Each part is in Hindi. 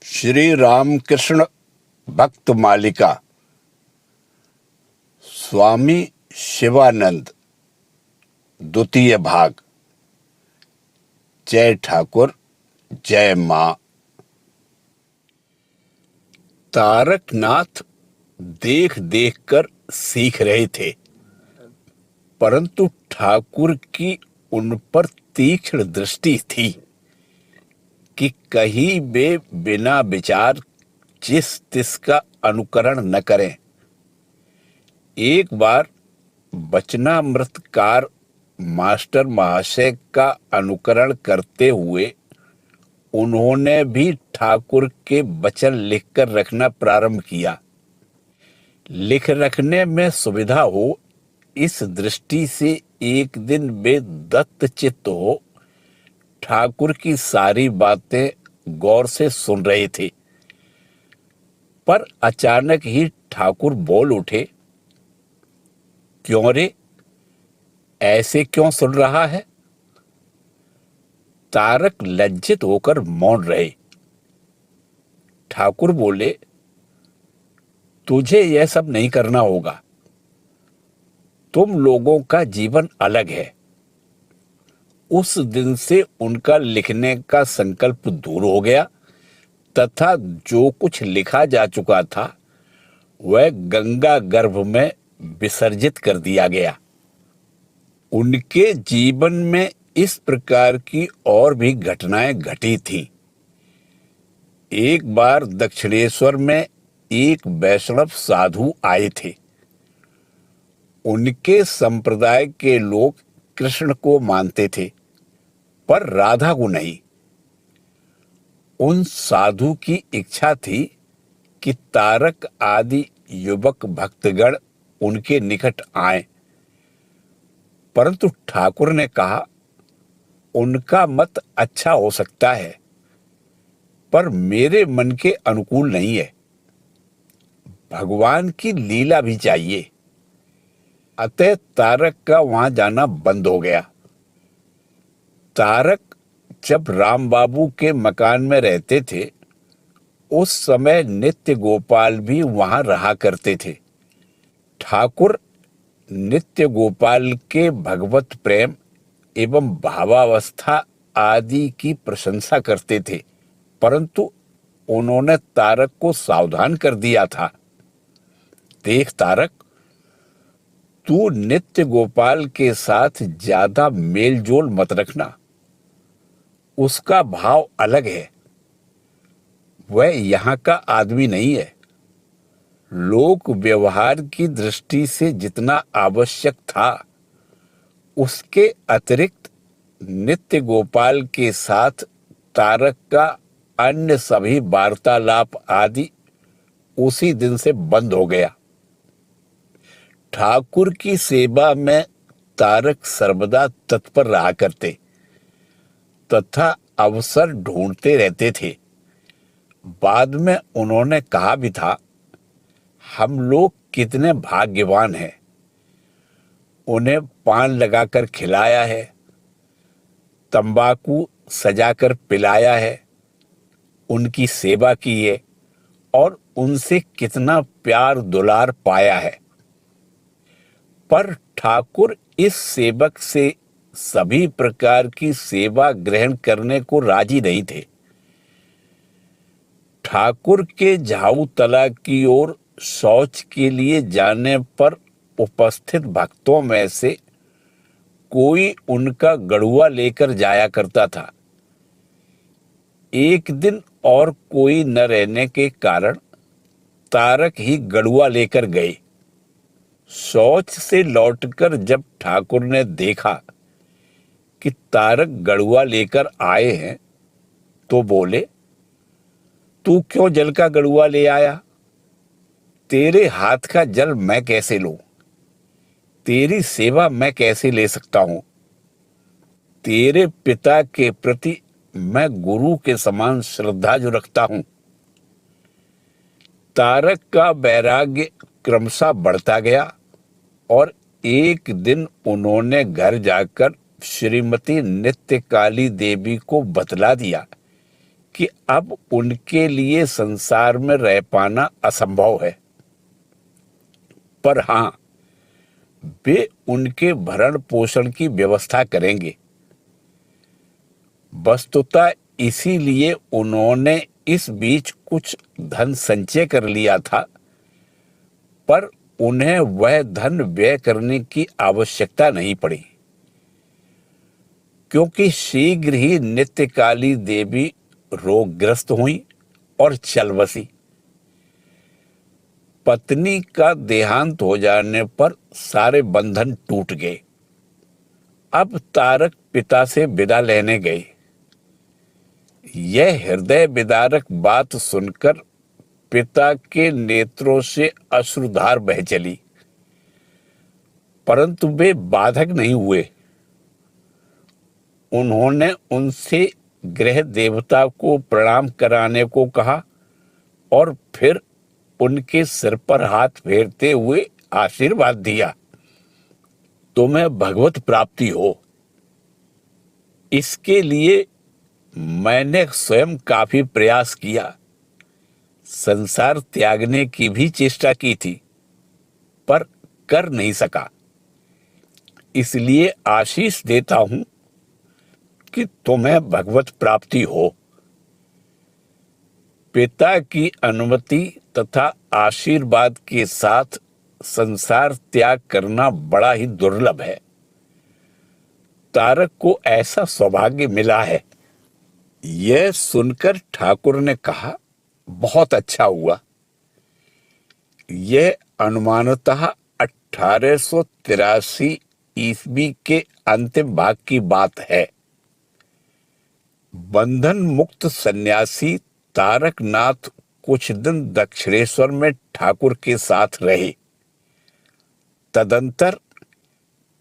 श्री रामकृष्ण भक्त मालिका स्वामी शिवानंद द्वितीय भाग। जय ठाकुर जय मां। तारकनाथ देख देख कर सीख रहे थे, परंतु ठाकुर की उन पर तीक्ष्ण दृष्टि थी कि कहीं वे बिना विचार जिस तिस का अनुकरण न करें। एक बार वचनामृतकार मास्टर महाशय का अनुकरण करते हुए उन्होंने भी ठाकुर के वचन लिखकर रखना प्रारंभ किया। लिख रखने में सुविधा हो, इस दृष्टि से एक दिन वे दत्तचित्त हो ठाकुर की सारी बातें गौर से सुन रहे थे। पर अचानक ही ठाकुर बोल उठे, क्यों रे, ऐसे क्यों सुन रहा है? तारक लज्जित होकर मौन रहे। ठाकुर बोले, तुझे यह सब नहीं करना होगा। तुम लोगों का जीवन अलग है। उस दिन से उनका लिखने का संकल्प दूर हो गया तथा जो कुछ लिखा जा चुका था वह गंगा गर्भ में विसर्जित कर दिया गया। उनके जीवन में इस प्रकार की और भी घटनाएं घटी थीं। एक बार दक्षिणेश्वर में एक वैष्णव साधु आए थे। उनके संप्रदाय के लोग कृष्ण को मानते थे, पर राधा को नहीं। उन साधु की इच्छा थी कि तारक आदि युवक भक्तगण उनके निकट आएं, परंतु ठाकुर ने कहा, उनका मत अच्छा हो सकता है, पर मेरे मन के अनुकूल नहीं है। भगवान की लीला भी चाहिए। अतः तारक का वहां जाना बंद हो गया। तारक जब राम बाबू के मकान में रहते थे, उस समय नित्य गोपाल भी वहां रहा करते थे। ठाकुर नित्य गोपाल के भगवत प्रेम एवं भावावस्था आदि की प्रशंसा करते थे, परंतु उन्होंने तारक को सावधान कर दिया था, देख तारक, तू नित्य गोपाल के साथ ज्यादा मेलजोल मत रखना। उसका भाव अलग है। वह यहाँ का आदमी नहीं है। लोक व्यवहार की दृष्टि से जितना आवश्यक था, उसके अतिरिक्त नित्य गोपाल के साथ तारक का अन्य सभी वार्तालाप आदि उसी दिन से बंद हो गया। ठाकुर की सेवा में तारक सर्वदा तत्पर रहा करते तथा अवसर ढूंढते रहते थे। बाद में उन्होंने कहा भी था, हम लोग कितने भाग्यवान हैं। उन्हें पान लगाकर खिलाया है, तंबाकू सजाकर पिलाया है, उनकी सेवा की है और उनसे कितना प्यार दुलार पाया है। पर ठाकुर इस सेवक से सभी प्रकार की सेवा ग्रहण करने को राजी नहीं थे। ठाकुर के झाऊ तला की ओर शौच के लिए जाने पर उपस्थित भक्तों में से कोई उनका गड़ुआ लेकर जाया करता था। एक दिन और कोई न रहने के कारण तारक ही गड़ुआ लेकर गए। शौच से लौटकर जब ठाकुर ने देखा कि तारक गड़ुआ लेकर आए हैं, तो बोले, तू क्यों जल का गड़ुआ ले आया? तेरे हाथ का जल मैं कैसे लूं? तेरी सेवा मैं कैसे ले सकता हूं? तेरे पिता के प्रति मैं गुरु के समान श्रद्धा जो रखता हूं। तारक का वैराग्य क्रमशः बढ़ता गया और एक दिन उन्होंने घर जाकर श्रीमती नित्यकाली देवी को बतला दिया कि अब उनके लिए संसार में रह पाना असंभव है। पर हां, वे उनके भरण पोषण की व्यवस्था करेंगे। वस्तुतः इसीलिए उन्होंने इस बीच कुछ धन संचय कर लिया था, पर उन्हें वह धन व्यय करने की आवश्यकता नहीं पड़ी, क्योंकि शीघ्र ही नित्यकाली देवी रोगग्रस्त हुई और चल बसी। पत्नी का देहांत हो जाने पर सारे बंधन टूट गए। अब तारक पिता से विदा लेने गए। यह हृदय विदारक बात सुनकर पिता के नेत्रों से अश्रुधार बह चली, परंतु वे बाधक नहीं हुए। उन्होंने उनसे गृह देवता को प्रणाम कराने को कहा और फिर उनके सिर पर हाथ फेरते हुए आशीर्वाद दिया, तुम्हें भगवत प्राप्ति हो। इसके लिए मैंने स्वयं काफी प्रयास किया, संसार त्यागने की भी चेष्टा की थी, पर कर नहीं सका। इसलिए आशीष देता हूं कि तुम्हें भगवत प्राप्ति हो। पिता की अनुमति तथा आशीर्वाद के साथ संसार त्याग करना बड़ा ही दुर्लभ है। तारक को ऐसा सौभाग्य मिला है। यह सुनकर ठाकुर ने कहा, बहुत अच्छा हुआ। यह अनुमानतः 1883 ईस्वी के अंतिम भाग की बात है। बंधन मुक्त सन्यासी तारकनाथ कुछ दिन दक्षिणेश्वर में ठाकुर के साथ रहे। तदंतर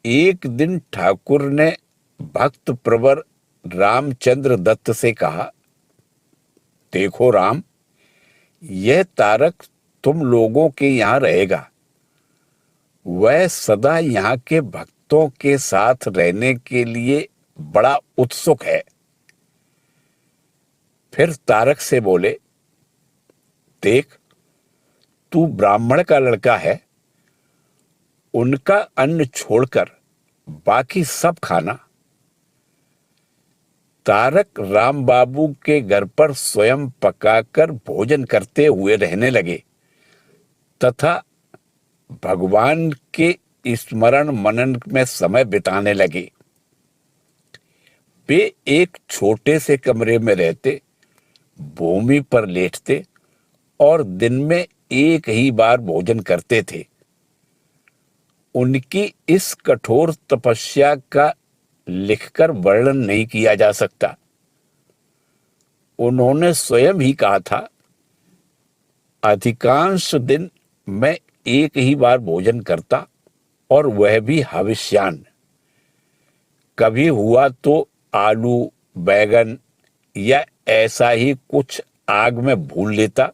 एक दिन ठाकुर ने भक्त प्रवर रामचंद्र दत्त से कहा, देखो राम, यह तारक तुम लोगों के यहां रहेगा। वह सदा यहाँ के भक्तों के साथ रहने के लिए बड़ा उत्सुक है। फिर तारक से बोले, देख, तू ब्राह्मण का लड़का है, उनका अन्न छोड़कर बाकी सब खाना। तारक राम बाबू के घर पर स्वयं पकाकर भोजन करते हुए रहने लगे तथा भगवान के स्मरण मनन में समय बिताने लगे। वे एक छोटे से कमरे में रहते, भूमि पर लेटते और दिन में एक ही बार भोजन करते थे। उनकी इस कठोर तपस्या का लिखकर वर्णन नहीं किया जा सकता। उन्होंने स्वयं ही कहा था, अधिकांश दिन मैं एक ही बार भोजन करता और वह भी हविष्यान्न। कभी हुआ तो आलू, बैगन या ऐसा ही कुछ आग में भून लेता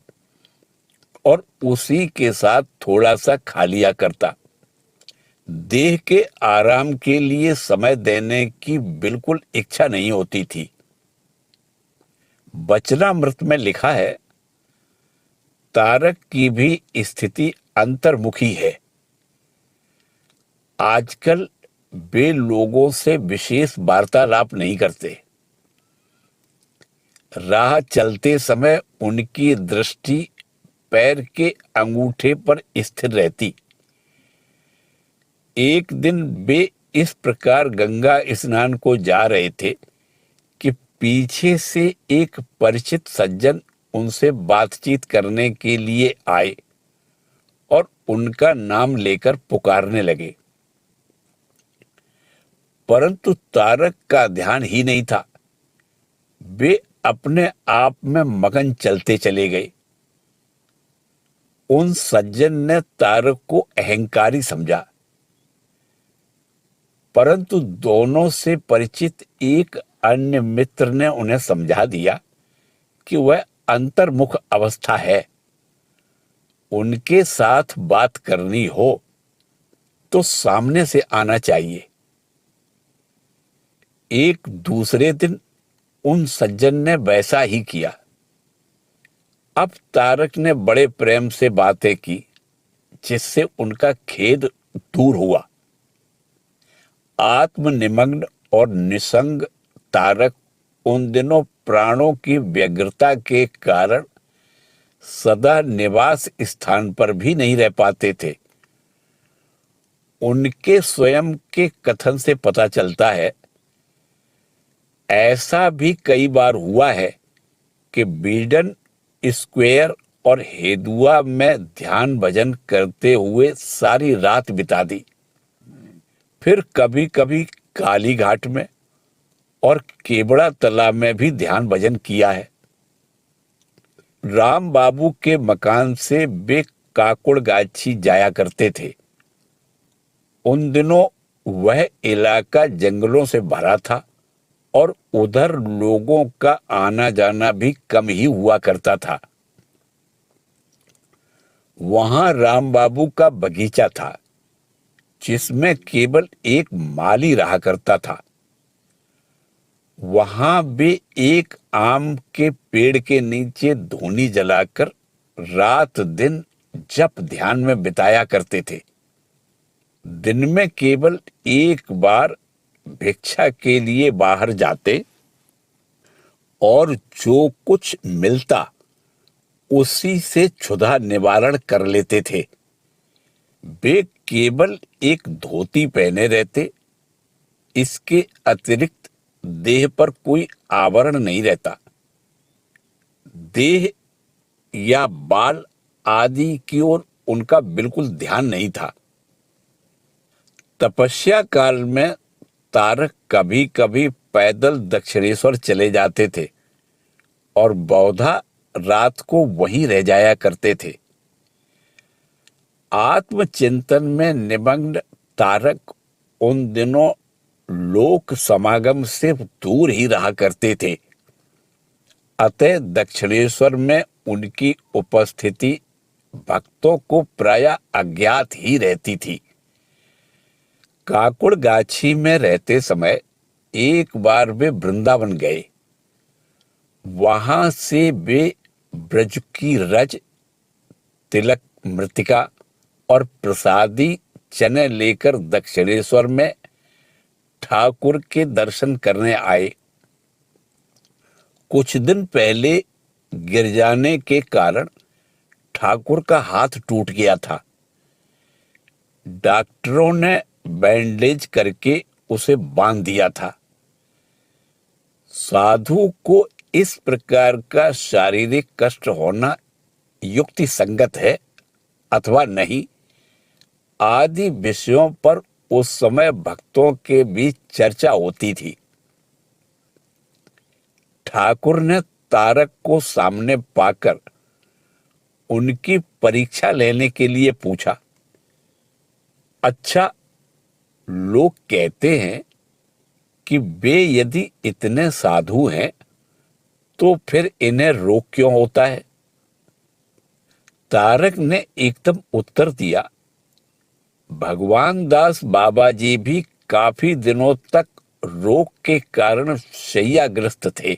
और उसी के साथ थोड़ा सा खा लिया करता। देह के आराम के लिए समय देने की बिल्कुल इच्छा नहीं होती थी। वचनामृत में लिखा है, तारक की भी स्थिति अंतर्मुखी है। आजकल वे लोगों से विशेष वार्तालाप नहीं करते। राह चलते समय उनकी दृष्टि पैर के अंगूठे पर स्थिर रहती। एक दिन वे इस प्रकार गंगा स्नान को जा रहे थे कि पीछे से एक परिचित सज्जन उनसे बातचीत करने के लिए आए और उनका नाम लेकर पुकारने लगे, परंतु तारक का ध्यान ही नहीं था। वे अपने आप में मगन चलते चले गए। उन सज्जन ने तारक को अहंकारी समझा, परंतु दोनों से परिचित एक अन्य मित्र ने उन्हें समझा दिया कि वह अंतर्मुख अवस्था है। उनके साथ बात करनी हो तो सामने से आना चाहिए। एक दूसरे दिन उन सज्जन ने वैसा ही किया। अब तारक ने बड़े प्रेम से बातें की, जिससे उनका खेद दूर हुआ। आत्मनिमग्न और निसंग तारक उन दिनों प्राणों की व्यग्रता के कारण सदा निवास स्थान पर भी नहीं रह पाते थे। उनके स्वयं के कथन से पता चलता है, ऐसा भी कई बार हुआ है कि बीडन स्क्वायर और हेदुआ में ध्यान भजन करते हुए सारी रात बिता दी। फिर कभी कभी काली घाट में और केवड़ा तालाब में भी ध्यान भजन किया है। राम बाबू के मकान से वे काकुड़गाछी जाया करते थे। उन दिनों वह इलाका जंगलों से भरा था और उधर लोगों का आना जाना भी कम ही हुआ करता था। वहां राम बाबू का बगीचा था, जिसमें केवल एक माली रहा करता था। वहां वे एक आम के पेड़ के नीचे धूनी जलाकर रात दिन जप ध्यान में बिताया करते थे। दिन में केवल एक बार भिक्षा के लिए बाहर जाते और जो कुछ मिलता उसी से क्षुधा निवारण कर लेते थे। वे केवल एक धोती पहने रहते, इसके अतिरिक्त देह पर कोई आवरण नहीं रहता। देह या बाल आदि की ओर उनका बिल्कुल ध्यान नहीं था। तपस्या काल में तारक कभी कभी पैदल दक्षिणेश्वर चले जाते थे और बौद्धा रात को वहीं रह जाया करते थे। आत्मचिंतन में निमग्न तारक उन दिनों लोक समागम से दूर ही रहा करते थे। अतः दक्षिणेश्वर में उनकी उपस्थिति भक्तों को प्रायः अज्ञात ही रहती थी। काकुड़गाछी में रहते समय एक बार वे वृंदावन गए। वहां से वे ब्रज की रज, तिलक, मृतिका और प्रसादी चने लेकर दक्षिणेश्वर में ठाकुर के दर्शन करने आए। कुछ दिन पहले गिर जाने के कारण ठाकुर का हाथ टूट गया था। डॉक्टरों ने बैंडेज करके उसे बांध दिया था। साधु को इस प्रकार का शारीरिक कष्ट होना युक्ति संगत है अथवा नहीं आदि विषयों पर उस समय भक्तों के बीच चर्चा होती थी। ठाकुर ने तारक को सामने पाकर उनकी परीक्षा लेने के लिए पूछा, अच्छा, लोग कहते हैं कि वे यदि इतने साधु हैं तो फिर इन्हें रोग क्यों होता है? तारक ने एकदम उत्तर दिया, भगवान दास बाबा जी भी काफी दिनों तक रोग के कारण शैय्याग्रस्त थे।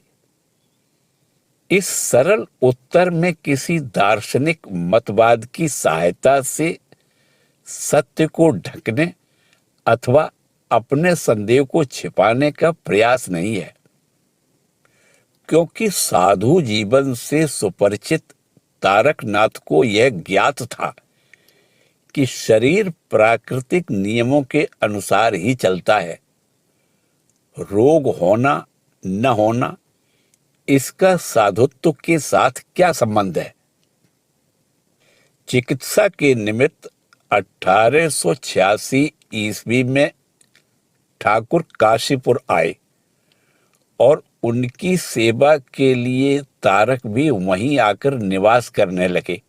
इस सरल उत्तर में किसी दार्शनिक मतवाद की सहायता से सत्य को ढकने अथवा अपने संदेह को छिपाने का प्रयास नहीं है, क्योंकि साधु जीवन से सुपरिचित तारकनाथ को यह ज्ञात था कि शरीर प्राकृतिक नियमों के अनुसार ही चलता है। रोग होना न होना इसका साधुत्व के साथ क्या संबंध है? चिकित्सा के निमित्त 1886 ईस्वी में ठाकुर काशीपुर आए और उनकी सेवा के लिए तारक भी वहीं आकर निवास करने लगे।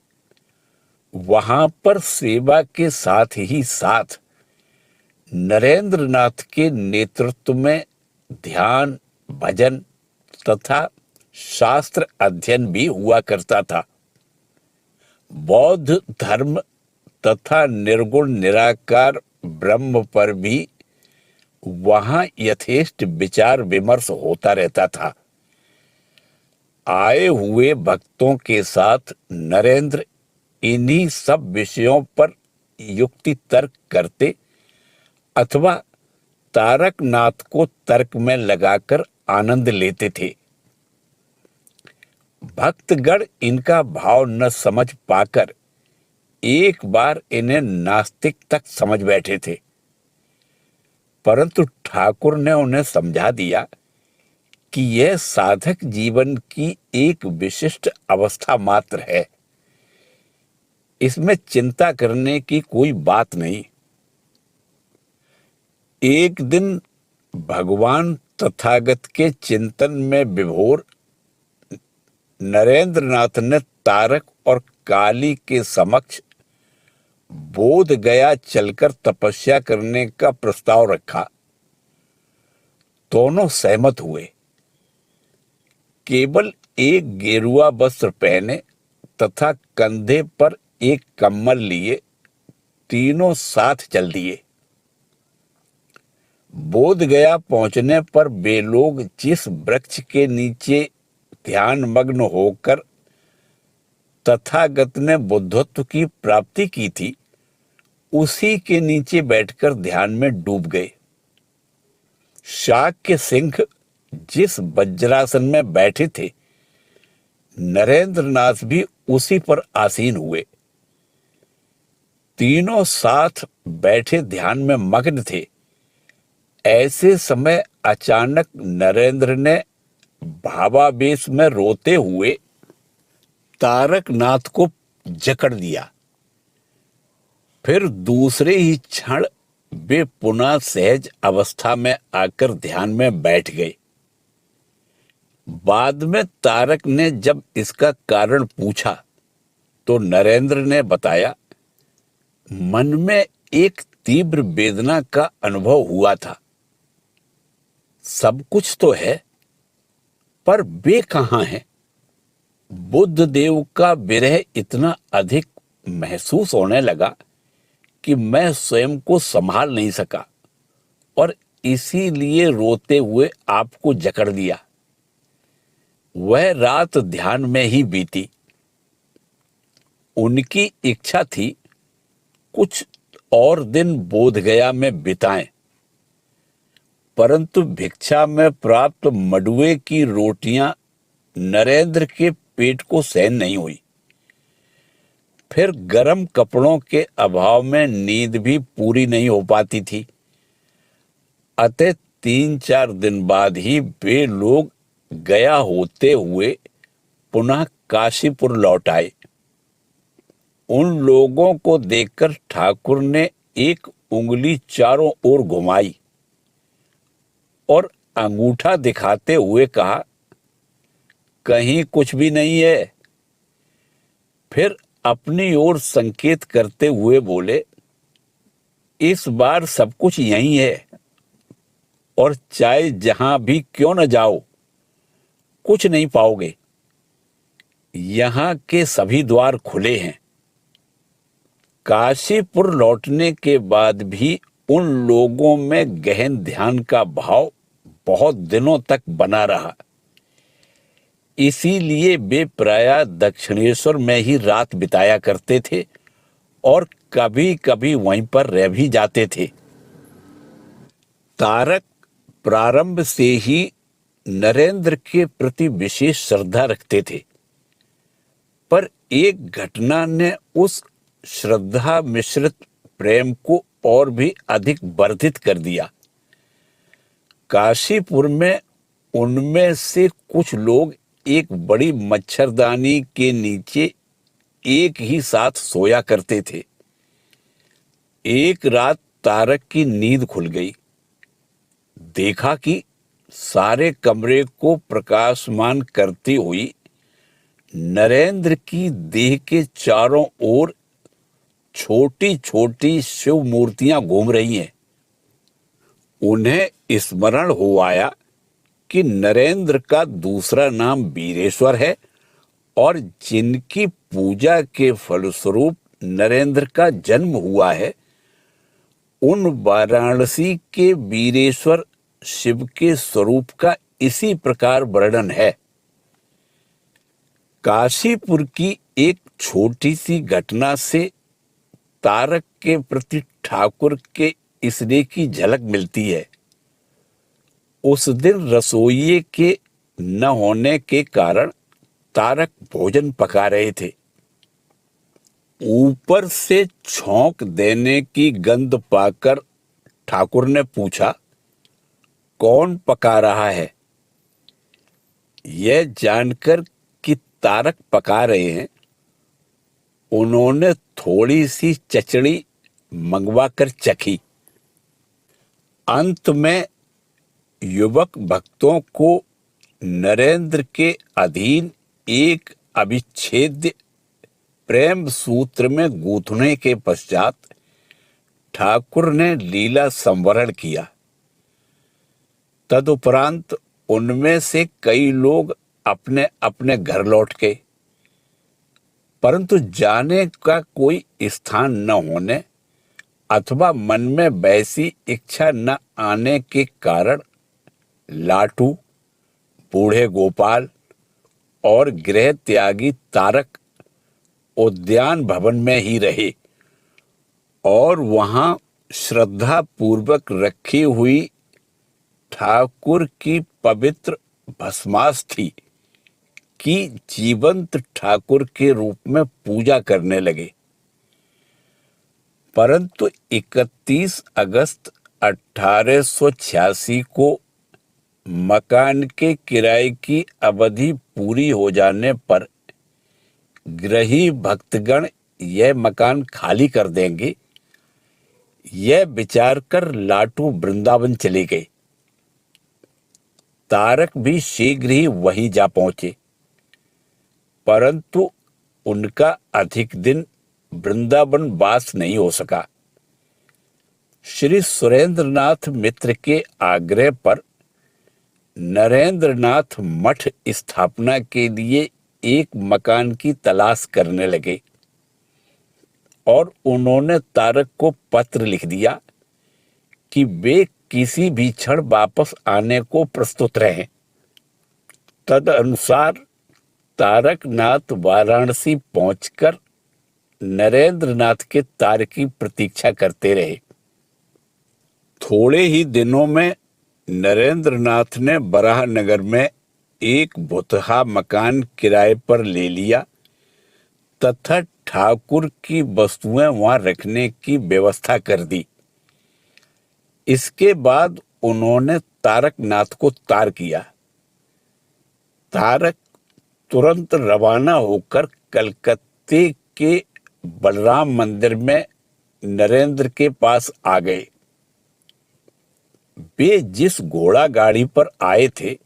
वहां पर सेवा के साथ ही साथ नरेंद्र नाथ के नेतृत्व में ध्यान, भजन तथा शास्त्र अध्ययन भी हुआ करता था। बौद्ध धर्म तथा निर्गुण निराकार ब्रह्म पर भी वहां यथेष्ट विचार विमर्श होता रहता था। आए हुए भक्तों के साथ नरेंद्र इन्हीं सब विषयों पर युक्ति तर्क करते अथवा तारकनाथ को तर्क में लगाकर आनंद लेते थे। भक्तगण इनका भाव न समझ पाकर एक बार इन्हें नास्तिक तक समझ बैठे थे, परंतु ठाकुर ने उन्हें समझा दिया कि यह साधक जीवन की एक विशिष्ट अवस्था मात्र है, इसमें चिंता करने की कोई बात नहीं। एक दिन भगवान तथागत के चिंतन में विभोर नरेंद्रनाथ ने तारक और काली के समक्ष बोध गया चलकर तपस्या करने का प्रस्ताव रखा। दोनों सहमत हुए। केवल एक गेरुआ वस्त्र पहने तथा कंधे पर एक कम्बल लिए तीनों साथ चल दिए। बोध गया पहुंचने पर वे लोग जिस वृक्ष के नीचे ध्यान मग्न होकर तथागत ने बुद्धत्व की प्राप्ति की थी, उसी के नीचे बैठकर ध्यान में डूब गए। शाक्य सिंह जिस वज्रासन में बैठे थे, नरेंद्रनाथ भी उसी पर आसीन हुए। तीनों साथ बैठे ध्यान में मग्न थे। ऐसे समय अचानक नरेंद्र ने भावावेश में रोते हुए तारकनाथ को जकड़ दिया। फिर दूसरे ही क्षण वे पुनः सहज अवस्था में आकर ध्यान में बैठ गए। बाद में तारक ने जब इसका कारण पूछा तो नरेंद्र ने बताया, मन में एक तीव्र वेदना का अनुभव हुआ था। सब कुछ तो है, पर वे कहाँ हैं? बुद्ध देव का विरह इतना अधिक महसूस होने लगा कि मैं स्वयं को संभाल नहीं सका और इसीलिए रोते हुए आपको जकड़ दिया। वह रात ध्यान में ही बीती। उनकी इच्छा थी कुछ और दिन बोध गया में बिताएं, परंतु भिक्षा में प्राप्त मडुए की रोटियां नरेंद्र के पेट को सहन नहीं हुई। फिर गर्म कपड़ों के अभाव में नींद भी पूरी नहीं हो पाती थी। अतः 3-4 दिन बाद ही वे लोग गया होते हुए पुनः काशीपुर लौट आए। उन लोगों को देखकर ठाकुर ने एक उंगली चारों ओर घुमाई और अंगूठा दिखाते हुए कहा, कहीं कुछ भी नहीं है। फिर अपनी ओर संकेत करते हुए बोले, इस बार सब कुछ यही है और चाहे जहां भी क्यों न जाओ, कुछ नहीं पाओगे। यहां के सभी द्वार खुले हैं। काशीपुर लौटने के बाद भी उन लोगों में गहन ध्यान का भाव बहुत दिनों तक बना रहा। इसीलिए वे प्रायः दक्षिणेश्वर में ही रात बिताया करते थे और कभी कभी वहीं पर रह भी जाते थे। तारक प्रारंभ से ही नरेंद्र के प्रति विशेष श्रद्धा रखते थे, पर एक घटना ने उस श्रद्धा मिश्रित प्रेम को और भी अधिक वर्धित कर दिया। काशीपुर में उनमें से कुछ लोग एक बड़ी मच्छरदानी के नीचे एक ही साथ सोया करते थे। एक रात तारक की नींद खुल गई। देखा कि सारे कमरे को प्रकाशमान करती हुई नरेंद्र की देह के चारों ओर छोटी छोटी शिव मूर्तियां घूम रही हैं। उन्हें स्मरण हो आया कि नरेंद्र का दूसरा नाम वीरेश्वर है और जिनकी पूजा के फलस्वरूप नरेंद्र का जन्म हुआ है, उन वाराणसी के वीरेश्वर शिव के स्वरूप का इसी प्रकार वर्णन है। काशीपुर की एक छोटी सी घटना से तारक के प्रति ठाकुर के स्नेह की झलक मिलती है। उस दिन रसोइये के न होने के कारण तारक भोजन पका रहे थे। ऊपर से छौंक देने की गंध पाकर ठाकुर ने पूछा, कौन पका रहा है? यह जानकर कि तारक पका रहे हैं, उन्होंने थोड़ी सी चचड़ी मंगवाकर चखी। अंत में युवक भक्तों को नरेंद्र के अधीन एक अविच्छेद्य प्रेम सूत्र में गूंथने के पश्चात ठाकुर ने लीला संवरण किया। तदुपरांत उनमें से कई लोग अपने अपने घर लौट गए, परंतु जाने का कोई स्थान न होने अथवा मन में वैसी इच्छा न आने के कारण लाटू, बूढ़े गोपाल और गृह त्यागी तारक उद्यान भवन में ही रहे और वहां श्रद्धा पूर्वक रखी हुई ठाकुर की पवित्र भस्मास्थि की जीवंत ठाकुर के रूप में पूजा करने लगे। परंतु 31 अगस्त 1886 को मकान के किराए की अवधि पूरी हो जाने पर गृही भक्तगण यह मकान खाली कर देंगे, यह विचार कर लाटू वृंदावन चले गए। तारक भी शीघ्र ही वहीं जा पहुंचे, परंतु उनका अधिक दिन वृंदावन वास नहीं हो सका। श्री सुरेंद्रनाथ मित्र के आग्रह पर नरेंद्रनाथ मठ स्थापना के लिए एक मकान की तलाश करने लगे और उन्होंने तारक को पत्र लिख दिया कि वे किसी भी क्षण वापस आने को प्रस्तुत रहें। तदनुसार तारकनाथ वाराणसी पहुंचकर नरेंद्रनाथ के तार की प्रतीक्षा करते रहे। थोड़े ही दिनों में नरेंद्रनाथ ने बराहनगर में एक भुतहा मकान किराए पर ले लिया तथा ठाकुर की वस्तुएं वहां रखने की व्यवस्था कर दी। इसके बाद उन्होंने तारकनाथ को तार किया। तारक तुरंत रवाना होकर कलकत्ते के बलराम मंदिर में नरेंद्र के पास आ गए। वे जिस घोड़ा गाड़ी पर आए थे,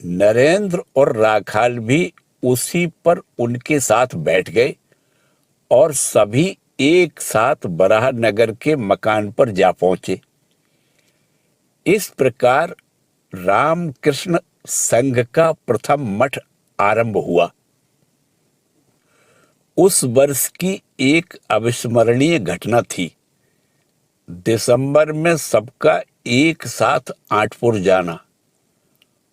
नरेंद्र और राखाल भी उसी पर उनके साथ बैठ गए और सभी एक साथ बराहनगर के मकान पर जा पहुंचे। इस प्रकार रामकृष्ण संघ का प्रथम मठ आरंभ हुआ। उस वर्ष की एक अविस्मरणीय घटना थी। दिसंबर में सबका एक साथ आठपुर जाना,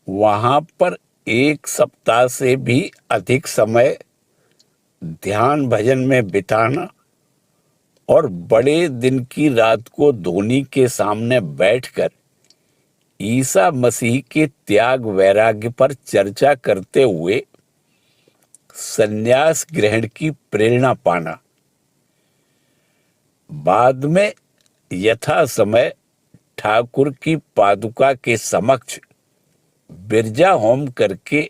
वहां पर एक सप्ताह से भी अधिक समय ध्यान भजन में बिताना और बड़े दिन की रात को धोनी के सामने बैठकर ईसा मसीह के त्याग वैराग्य पर चर्चा करते हुए संन्यास ग्रहण की प्रेरणा पाना। बाद में यथा समय ठाकुर की पादुका के समक्ष बिरजा होम करके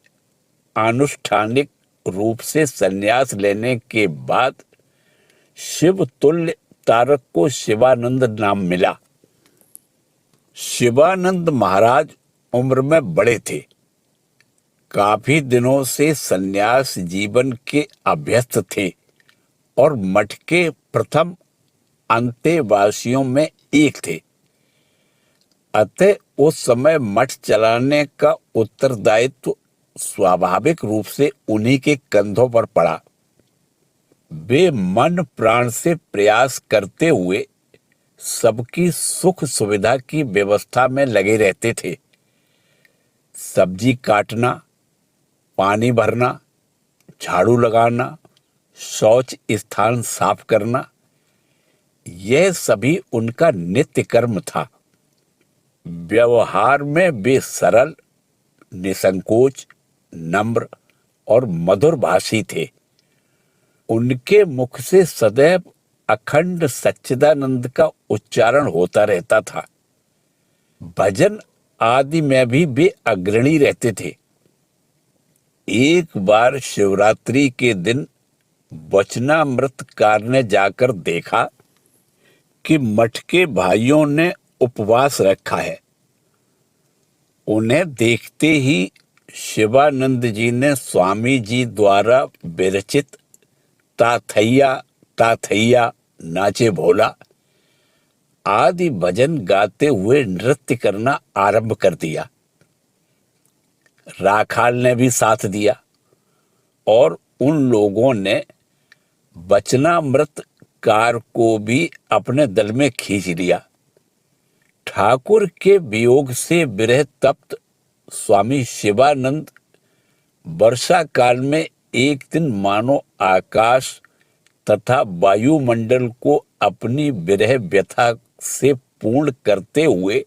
आनुष्ठानिक रूप से संन्यास लेने के बाद शिव तुल्य तारक को शिवानंद नाम मिला। शिवानंद महाराज उम्र में बड़े थे, काफी दिनों से संन्यास जीवन के अभ्यस्त थे और मठ के प्रथम अंतेवासियों में एक थे। अतः उस समय मठ चलाने का उत्तरदायित्व स्वाभाविक रूप से उन्हीं के कंधों पर पड़ा। वे मन प्राण से प्रयास करते हुए सबकी सुख सुविधा की व्यवस्था में लगे रहते थे। सब्जी काटना, पानी भरना, झाड़ू लगाना, शौच स्थान साफ करना, यह सभी उनका नित्य कर्म था। व्यवहार में वे सरल, निसंकोच, नम्र और मधुर भाषी थे। उनके मुख से सदैव अखंड सच्चिदानंद का उच्चारण होता रहता था। भजन आदि में भी वे अग्रणी रहते थे। एक बार शिवरात्रि के दिन वचनामृतकार ने जाकर देखा कि मठ के भाइयों ने उपवास रखा है। उन्हें देखते ही शिवानंद जी ने स्वामी जी द्वारा विरचित ताथैया ताथैया नाचे भोला आदि भजन गाते हुए नृत्य करना आरंभ कर दिया। राखाल ने भी साथ दिया और उन लोगों ने वचनामृतकार को भी अपने दल में खींच लिया। ठाकुर के वियोग से विरह तप्त स्वामी शिवानंद वर्षा काल में एक दिन मानो आकाश तथा वायुमंडल को अपनी विरह व्यथा से पूर्ण करते हुए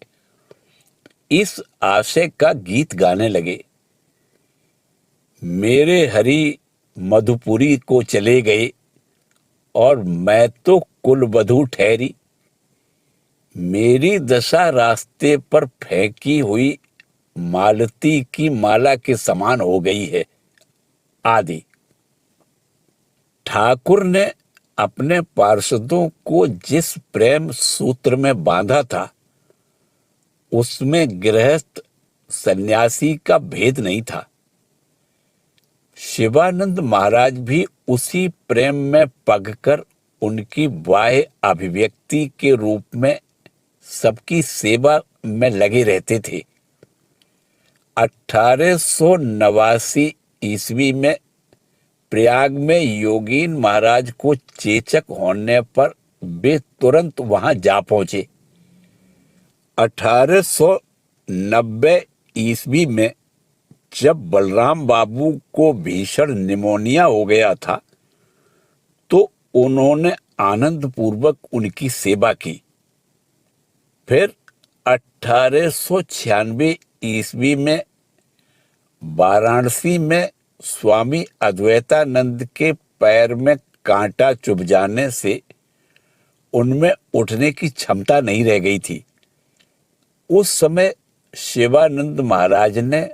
इस आशय का गीत गाने लगे। मेरे हरि मधुपुरी को चले गए और मैं तो कुलवधू ठहरी। मेरी दशा रास्ते पर फेंकी हुई मालती की माला के समान हो गई है आदि। ठाकुर ने अपने पार्षदों को जिस प्रेम सूत्र में बांधा था उसमें गृहस्थ सन्यासी का भेद नहीं था। शिवानंद महाराज भी उसी प्रेम में पगकर उनकी बाह्य अभिव्यक्ति के रूप में सबकी सेवा में लगे रहते थे। 1889 ईस्वी में प्रयाग में योगीन महाराज को चेचक होने पर वे तुरंत वहां जा पहुंचे। 1890 ईस्वी में जब बलराम बाबू को भीषण निमोनिया हो गया था तो उन्होंने आनंद पूर्वक उनकी सेवा की। फिर 1896 ईस्वी में वाराणसी में स्वामी अद्वैतानंद के पैर में कांटा चुभ जाने से उनमें उठने की क्षमता नहीं रह गई थी। उस समय शिवानंद महाराज ने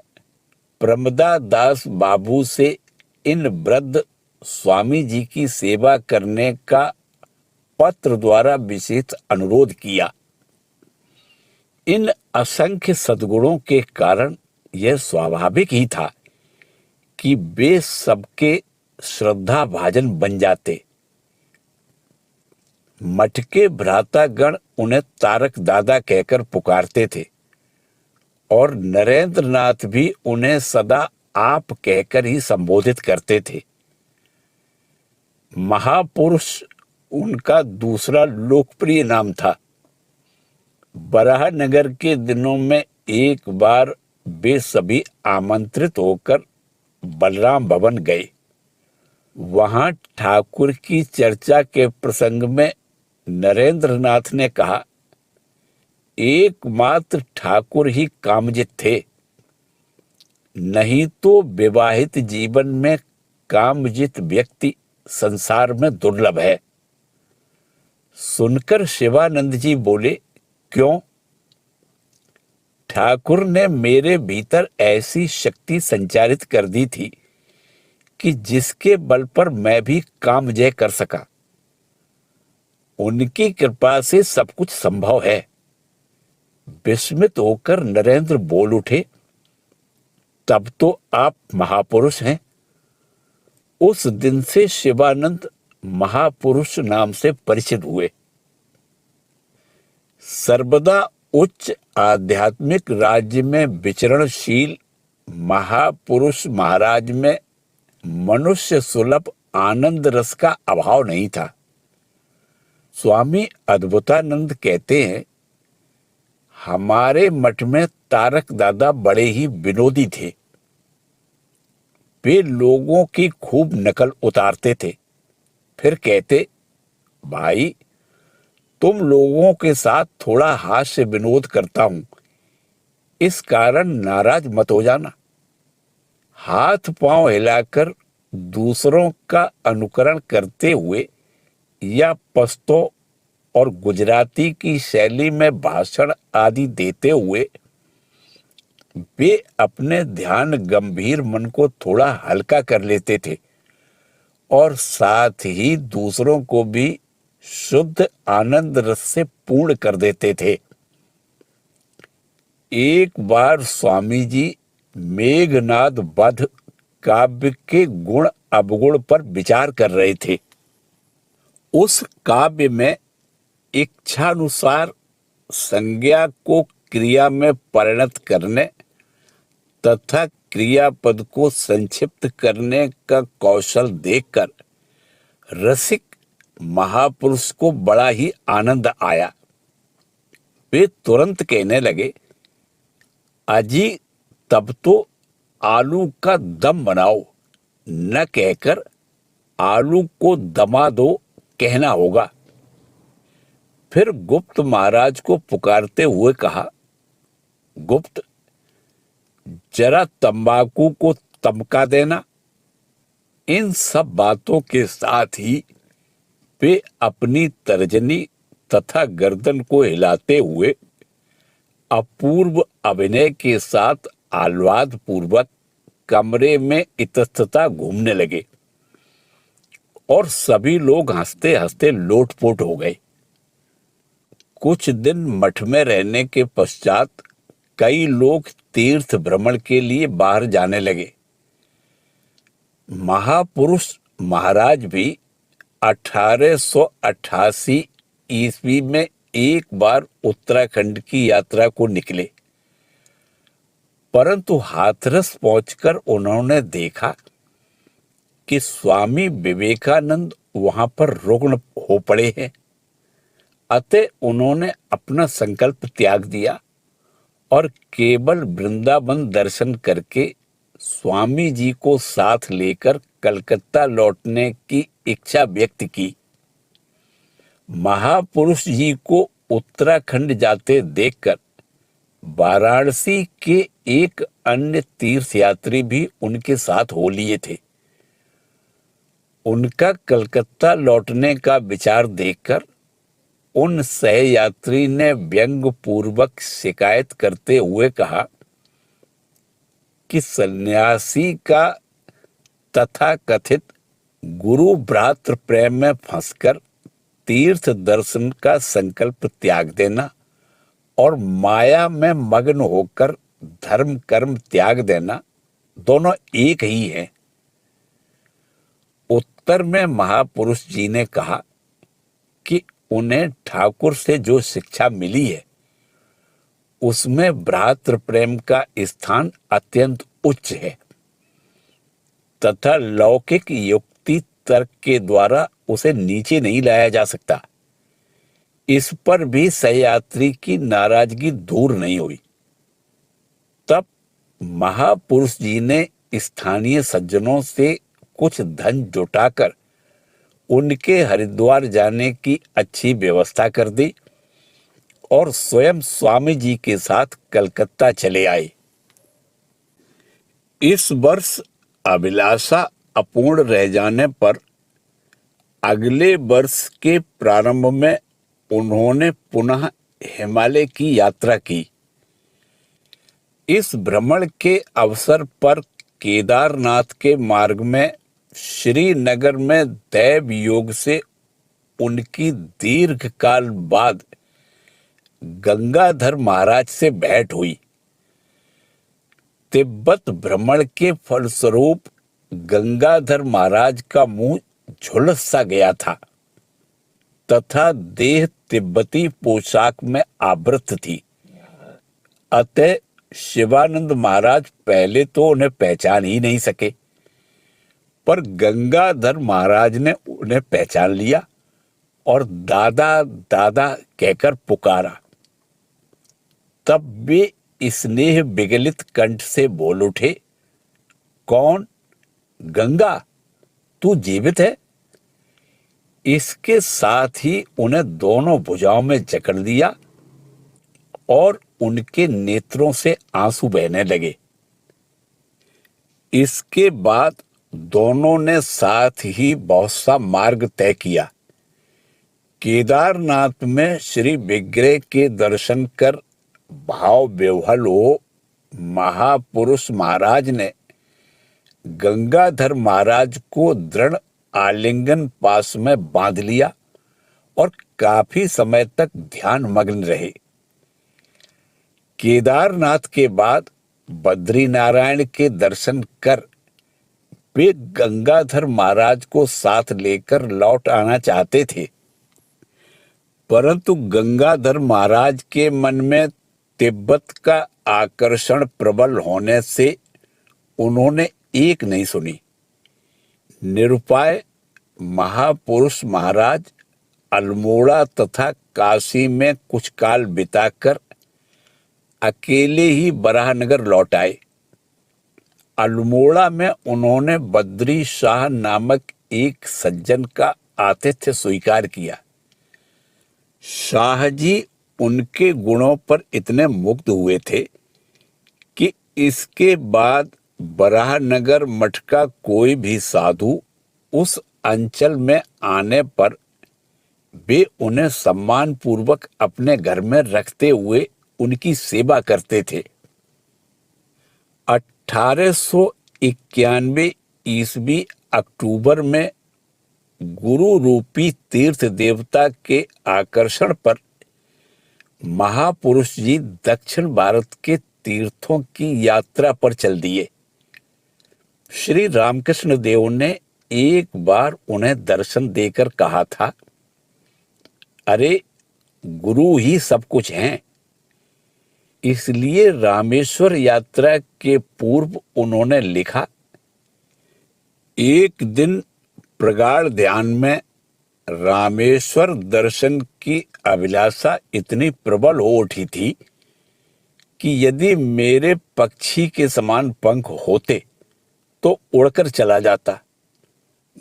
प्रमदा दास बाबू से इन वृद्ध स्वामी जी की सेवा करने का पत्र द्वारा विशेष अनुरोध किया। इन असंख्य सद्गुणों के कारण यह स्वाभाविक ही था कि वे सबके श्रद्धा भाजन बन जाते। मठ के भ्रातागण उन्हें तारक दादा कहकर पुकारते थे और नरेंद्र नाथ भी उन्हें सदा आप कहकर ही संबोधित करते थे। महापुरुष उनका दूसरा लोकप्रिय नाम था। बराहनगर के दिनों में एक बार वे सभी आमंत्रित होकर बलराम भवन गए। वहां ठाकुर की चर्चा के प्रसंग में नरेंद्र नाथ ने कहा, एकमात्र ठाकुर ही कामजित थे, नहीं तो विवाहित जीवन में कामजित व्यक्ति संसार में दुर्लभ है। सुनकर शिवानंद जी बोले, क्यों? ठाकुर ने मेरे भीतर ऐसी शक्ति संचारित कर दी थी कि जिसके बल पर मैं भी काम जय कर सका। उनकी कृपा से सब कुछ संभव है। विस्मित होकर नरेंद्र बोल उठे, तब तो आप महापुरुष हैं। उस दिन से शिवानंद महापुरुष नाम से परिचित हुए। सर्वदा उच्च आध्यात्मिक राज्य में विचरणशील महापुरुष महाराज में मनुष्य सुलभ आनंद रस का अभाव नहीं था। स्वामी अद्वैतानंद कहते हैं, हमारे मठ में तारक दादा बड़े ही विनोदी थे। वे लोगों की खूब नकल उतारते थे, फिर कहते, भाई तुम लोगों के साथ थोड़ा हास्य विनोद करता हूं, इस कारण नाराज मत हो जाना। हाथ पांव हिलाकर दूसरों का अनुकरण करते हुए या पश्तो और गुजराती की शैली में भाषण आदि देते हुए वे अपने ध्यान गंभीर मन को थोड़ा हल्का कर लेते थे और साथ ही दूसरों को भी शुद्ध आनंद रस से पूर्ण कर देते थे। एक बार स्वामी जी मेघनाद वध काव्य के गुण अवगुण पर विचार कर रहे थे। उस काव्य में इच्छानुसार संज्ञा को क्रिया में परिणत करने तथा क्रियापद को संक्षिप्त करने का कौशल देखकर रसिक महापुरुष को बड़ा ही आनंद आया। वे तुरंत कहने लगे, अजी तब तो आलू का दम बनाओ, न कहकर आलू को दमा दो कहना होगा। फिर गुप्त महाराज को पुकारते हुए कहा, गुप्त जरा तंबाकू को तमका देना। इन सब बातों के साथ ही वे अपनी तर्जनी तथा गर्दन को हिलाते हुए अपूर्व अभिनय के साथ आह्लाद पूर्वक कमरे में इतस्ततः घूमने लगे और सभी लोग हंसते हंसते लोटपोट हो गए। कुछ दिन मठ में रहने के पश्चात कई लोग तीर्थ भ्रमण के लिए बाहर जाने लगे। महापुरुष महाराज भी 1888 ईस्वी में एक बार उत्तराखंड की यात्रा को निकले, परंतु हाथरस पहुंचकर उन्होंने देखा कि स्वामी विवेकानंद वहां पर रुग्ण हो पड़े हैं। अतः उन्होंने अपना संकल्प त्याग दिया और केवल वृंदावन दर्शन करके स्वामी जी को साथ लेकर कलकत्ता लौटने की इच्छा व्यक्त की। महापुरुष जी को उत्तराखंड जाते देखकर वाराणसी के एक अन्य तीर्थयात्री भी उनके साथ हो लिए थे। उनका कलकत्ता लौटने का विचार देखकर उन सहयात्री ने व्यंग पूर्वक शिकायत करते हुए कहा कि सन्यासी का तथा कथित गुरु भ्रातृ प्रेम में फंसकर तीर्थ दर्शन का संकल्प त्याग देना और माया में मग्न होकर धर्म कर्म त्याग देना दोनों एक ही है। उत्तर में महापुरुष जी ने कहा कि उन्हें ठाकुर से जो शिक्षा मिली है उसमें भ्रातृ प्रेम का स्थान अत्यंत उच्च है तथा लौकिक युक्ति तर्क के द्वारा उसे नीचे नहीं लाया जा सकता। इस पर भी सहयात्री की नाराजगी दूर नहीं हुई। तब महापुरुष जी ने स्थानीय सज्जनों से कुछ धन जुटाकर उनके हरिद्वार जाने की अच्छी व्यवस्था कर दी और स्वयं स्वामी जी के साथ कलकत्ता चले आए। इस वर्ष अभिलाषा अपूर्ण रह जाने पर अगले वर्ष के प्रारंभ में उन्होंने पुनः हिमालय की यात्रा की। इस भ्रमण के अवसर पर केदारनाथ के मार्ग में श्रीनगर में दैव योग से उनकी दीर्घ काल बाद गंगाधर महाराज से भेंट हुई। तिब्बत भ्रमण के फलस्वरूप गंगाधर महाराज का मुंह झुलस सा गया था तथा देह तिब्बती पोशाक में आवृत थी। अतः शिवानंद महाराज पहले तो उन्हें पहचान ही नहीं सके, पर गंगाधर महाराज ने उन्हें पहचान लिया और दादा दादा कहकर पुकारा। तब वे स्नेह विगलित कंठ से बोल उठे, कौन? गंगा, तू जीवित है? इसके साथ ही उन्हें दोनों भुजाओं में जकड़ दिया और उनके नेत्रों से आंसू बहने लगे। इसके बाद दोनों ने साथ ही बहुत सा मार्ग तय किया। केदारनाथ में श्री विग्रह के दर्शन कर भाव विह्वल हो महापुरुष महाराज ने गंगाधर महाराज को दृढ़ आलिंगन पास में बांध लिया और काफी समय तक ध्यान मग्न रहे। केदारनाथ के बाद बद्रीनारायण के दर्शन कर वे गंगाधर महाराज को साथ लेकर लौट आना चाहते थे, परंतु गंगाधर महाराज के मन में तिब्बत का आकर्षण प्रबल होने से उन्होंने एक नहीं सुनी। निरुपाय महापुरुष महाराज अल्मोड़ा तथा काशी में कुछ काल बिताकर अकेले ही बराहनगर लौट आए। अल्मोड़ा में उन्होंने बद्री शाह नामक एक सज्जन का आतिथ्य स्वीकार किया। शाह जी उनके गुणों पर इतने मुग्ध हुए थे कि इसके बाद बराहनगर मठ का कोई भी साधु उस अंचल में आने पर वे उन्हें सम्मान पूर्वक अपने घर में रखते हुए उनकी सेवा करते थे। 1891 ईस्वी अक्टूबर में गुरु रूपी तीर्थ देवता के आकर्षण पर महापुरुष जी दक्षिण भारत के तीर्थों की यात्रा पर चल दिए। श्री रामकृष्ण देव ने एक बार उन्हें दर्शन देकर कहा था, अरे गुरु ही सब कुछ हैं। इसलिए रामेश्वर यात्रा के पूर्व उन्होंने लिखा, एक दिन प्रगाढ़ ध्यान में रामेश्वर दर्शन की अभिलाषा इतनी प्रबल हो उठी थी कि यदि मेरे पक्षी के समान पंख होते तो उड़कर चला जाता।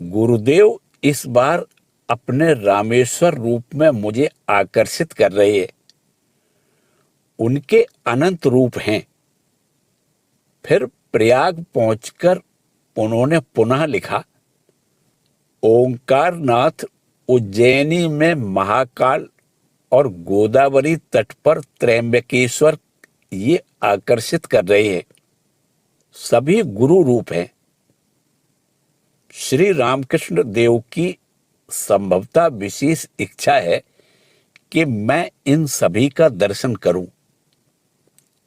गुरुदेव इस बार अपने रामेश्वर रूप में मुझे आकर्षित कर रहे हैं। उनके अनंत रूप हैं। फिर प्रयाग पहुंचकर उन्होंने पुनः लिखा, ओंकारनाथ उज्जैनी में महाकाल और गोदावरी तट पर त्र्यंबकेश्वर ये आकर्षित कर रहे हैं। सभी गुरु रूप हैं। श्री रामकृष्ण देव की संभवतः विशेष इच्छा है कि मैं इन सभी का दर्शन करूं,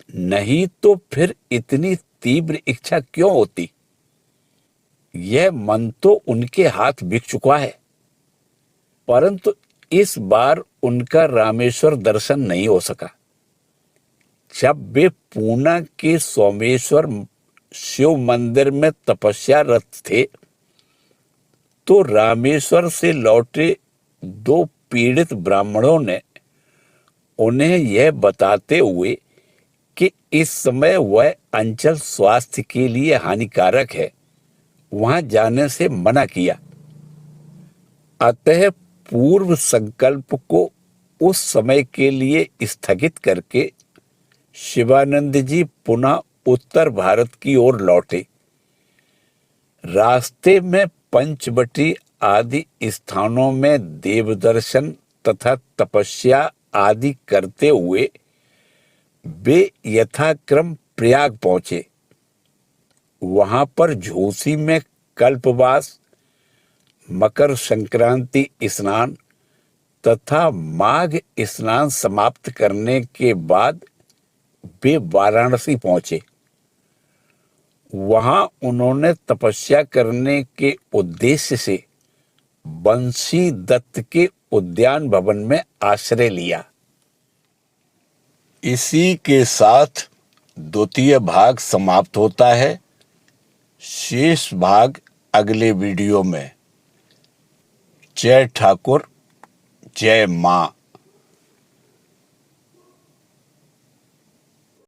नहीं तो फिर इतनी तीव्र इच्छा क्यों होती। यह मन तो उनके हाथ बिक चुका है, परंतु इस बार उनका रामेश्वर दर्शन नहीं हो सका। जब वे पूना के सोमेश्वर शिव मंदिर में तपस्यारत थे तो रामेश्वर से लौटे दो पीड़ित ब्राह्मणों ने उन्हें यह बताते हुए कि इस समय वह अंचल स्वास्थ्य के लिए हानिकारक है, वहां जाने से मना किया। अतः पूर्व संकल्प को उस समय के लिए स्थगित करके शिवानंद जी पुनः उत्तर भारत की ओर लौटे। रास्ते में पंचवटी आदि स्थानों में देवदर्शन तथा तपस्या आदि करते हुए वे यथाक्रम प्रयाग पहुंचे। वहां पर झूसी में कल्पवास, मकर संक्रांति स्नान तथा माघ स्नान समाप्त करने के बाद वे वाराणसी पहुंचे। वहां उन्होंने तपस्या करने के उद्देश्य से बंशी दत्त के उद्यान भवन में आश्रय लिया। इसी के साथ द्वितीय भाग समाप्त होता है। शेष भाग अगले वीडियो में। जय ठाकुर, जय मां।